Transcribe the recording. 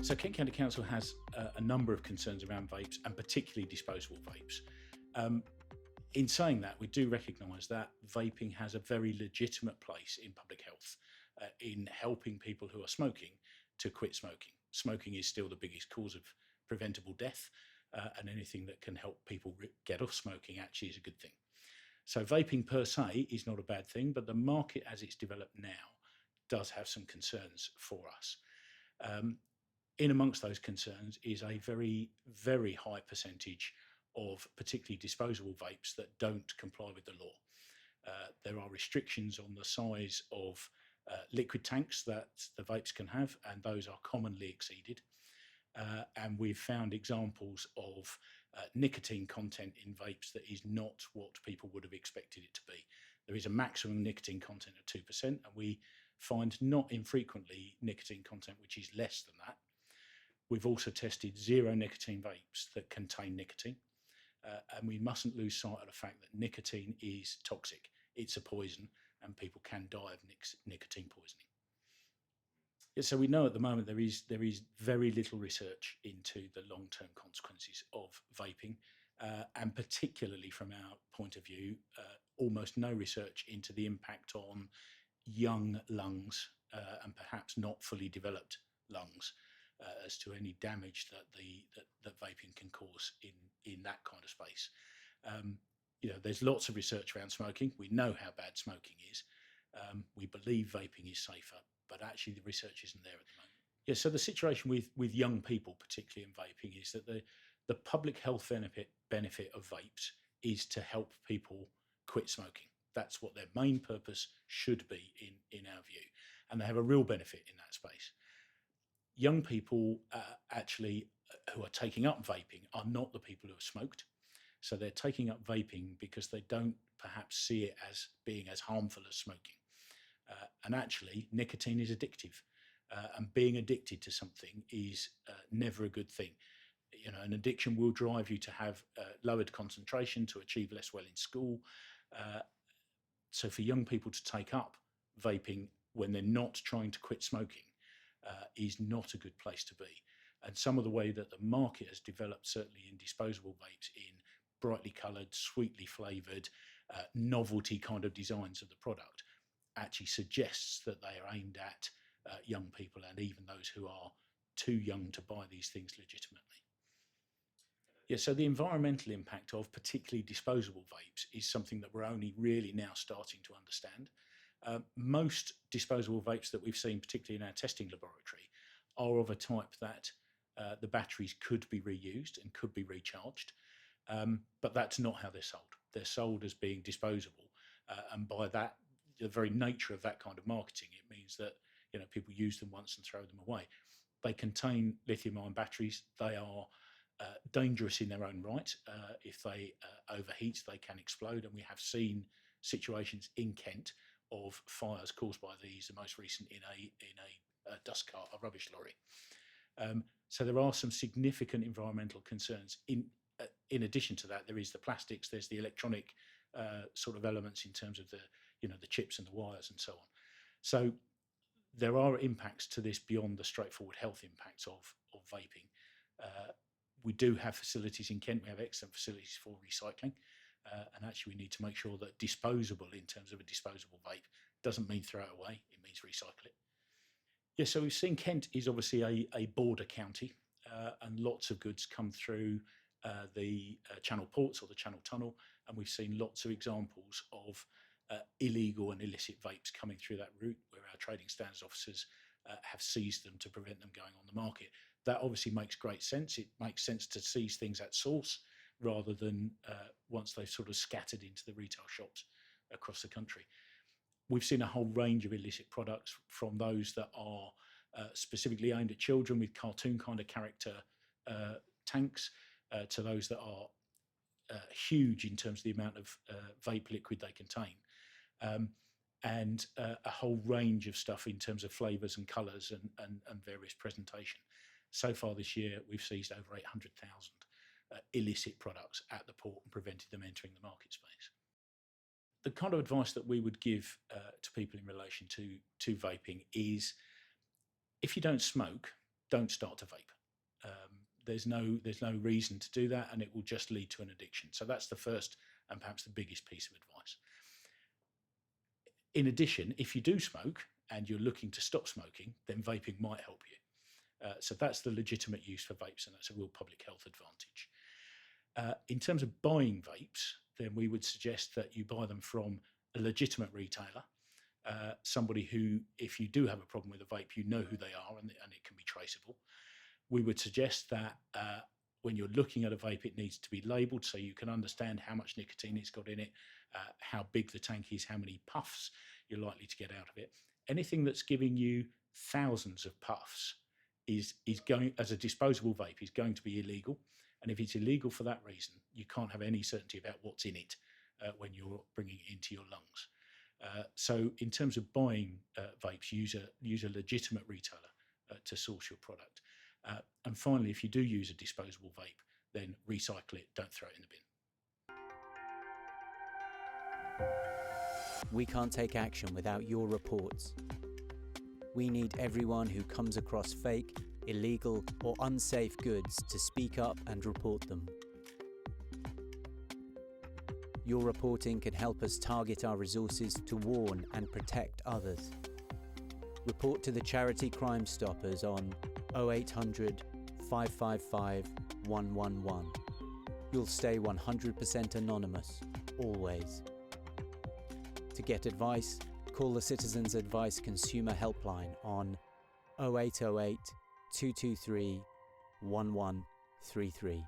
So Kent County Council has a number of concerns around vapes, and particularly disposable vapes. In saying that, we do recognise that vaping has a very legitimate place in public health, in helping people who are smoking to quit smoking. Smoking is still the biggest cause of preventable death, and anything that can help people get off smoking actually is a good thing. So vaping per se is not a bad thing, but the market as it's developed now does have some concerns for us. In amongst those concerns is a very, very high percentage of particularly disposable vapes that don't comply with the law. There are restrictions on the size of liquid tanks that the vapes can have, and those are commonly exceeded. And we've found examples of nicotine content in vapes that is not what people would have expected it to be. There is a maximum nicotine content of 2%, and we find not infrequently nicotine content which is less than that. We've also tested zero nicotine vapes that contain nicotine. And we mustn't lose sight of the fact that nicotine is toxic. It's a poison, and people can die of nicotine poisoning. Yeah, so we know at the moment there is very little research into the long-term consequences of vaping, and particularly from our point of view, almost no research into the impact on young lungs and perhaps not fully developed lungs. As to any damage that vaping can cause in that kind of space. There's lots of research around smoking. We know how bad smoking is. We believe vaping is safer, but actually the research isn't there at the moment. Yeah, so the situation with young people, particularly in vaping, is that the public health benefit of vapes is to help people quit smoking. That's what their main purpose should be in our view. And they have a real benefit in that space. Young people actually who are taking up vaping are not the people who have smoked. So they're taking up vaping because they don't perhaps see it as being as harmful as smoking. And actually, nicotine is addictive. And being addicted to something is never a good thing. An addiction will drive you to have lowered concentration, to achieve less well in school. So for young people to take up vaping when they're not trying to quit smoking is not a good place to be. And some of the way that the market has developed, certainly in disposable vapes, in brightly coloured, sweetly flavoured, novelty kind of designs of the product, actually suggests that they are aimed at young people and even those who are too young to buy these things legitimately. Yeah, so the environmental impact of particularly disposable vapes is something that we're only really now starting to understand. Most disposable vapes that we've seen, particularly in our testing laboratory, are of a type that the batteries could be reused and could be recharged, but that's not how they're sold. They're sold as being disposable, and by that, the very nature of that kind of marketing, it means that people use them once and throw them away. They contain lithium-ion batteries. They are dangerous in their own right. If they overheat, they can explode, and we have seen situations in Kent of fires caused by these, the most recent in a dust cart, a rubbish lorry. So there are some significant environmental concerns. In addition to that, there is the plastics, there's the electronic sort of elements in terms of the chips and the wires and so on. So there are impacts to this beyond the straightforward health impacts of vaping. We do have facilities in Kent. We have excellent facilities for recycling. And actually we need to make sure that disposable, in terms of a disposable vape, doesn't mean throw it away, it means recycle it. Yeah, so we've seen Kent is obviously a border county, and lots of goods come through the Channel ports or the Channel Tunnel, and we've seen lots of examples of illegal and illicit vapes coming through that route, where our trading standards officers have seized them to prevent them going on the market. That obviously makes great sense. It makes sense to seize things at source, rather than once they've sort of scattered into the retail shops across the country. We've seen a whole range of illicit products, from those that are specifically aimed at children with cartoon kind of character tanks, to those that are huge in terms of the amount of vape liquid they contain, and a whole range of stuff in terms of flavours and colours and various presentation. So far this year, we've seized over 800,000 illicit products at the port and prevented them entering the market space. The kind of advice that we would give to people in relation to vaping is, if you don't smoke, don't start to vape. There's no reason to do that, and it will just lead to an addiction. So that's the first and perhaps the biggest piece of advice. In addition, if you do smoke and you're looking to stop smoking, then vaping might help you. So that's the legitimate use for vapes, and that's a real public health advantage. In terms of buying vapes, then we would suggest that you buy them from a legitimate retailer, somebody who, if you do have a problem with a vape, you know who they are and it can be traceable. We would suggest that when you're looking at a vape, it needs to be labelled so you can understand how much nicotine it's got in it, how big the tank is, how many puffs you're likely to get out of it. Anything that's giving you thousands of puffs is going, as a disposable vape, is going to be illegal. And if it's illegal for that reason, you can't have any certainty about what's in it when you're bringing it into your lungs. So in terms of buying vapes, use a legitimate retailer to source your product. And finally, if you do use a disposable vape, then recycle it, don't throw it in the bin. We can't take action without your reports. We need everyone who comes across fake, illegal, or unsafe goods to speak up and report them. Your reporting can help us target our resources to warn and protect others. Report to the charity Crimestoppers on 0800 555 111. You'll stay 100% anonymous, always. To get advice, call the Citizens Advice Consumer Helpline on 0808 223 1133.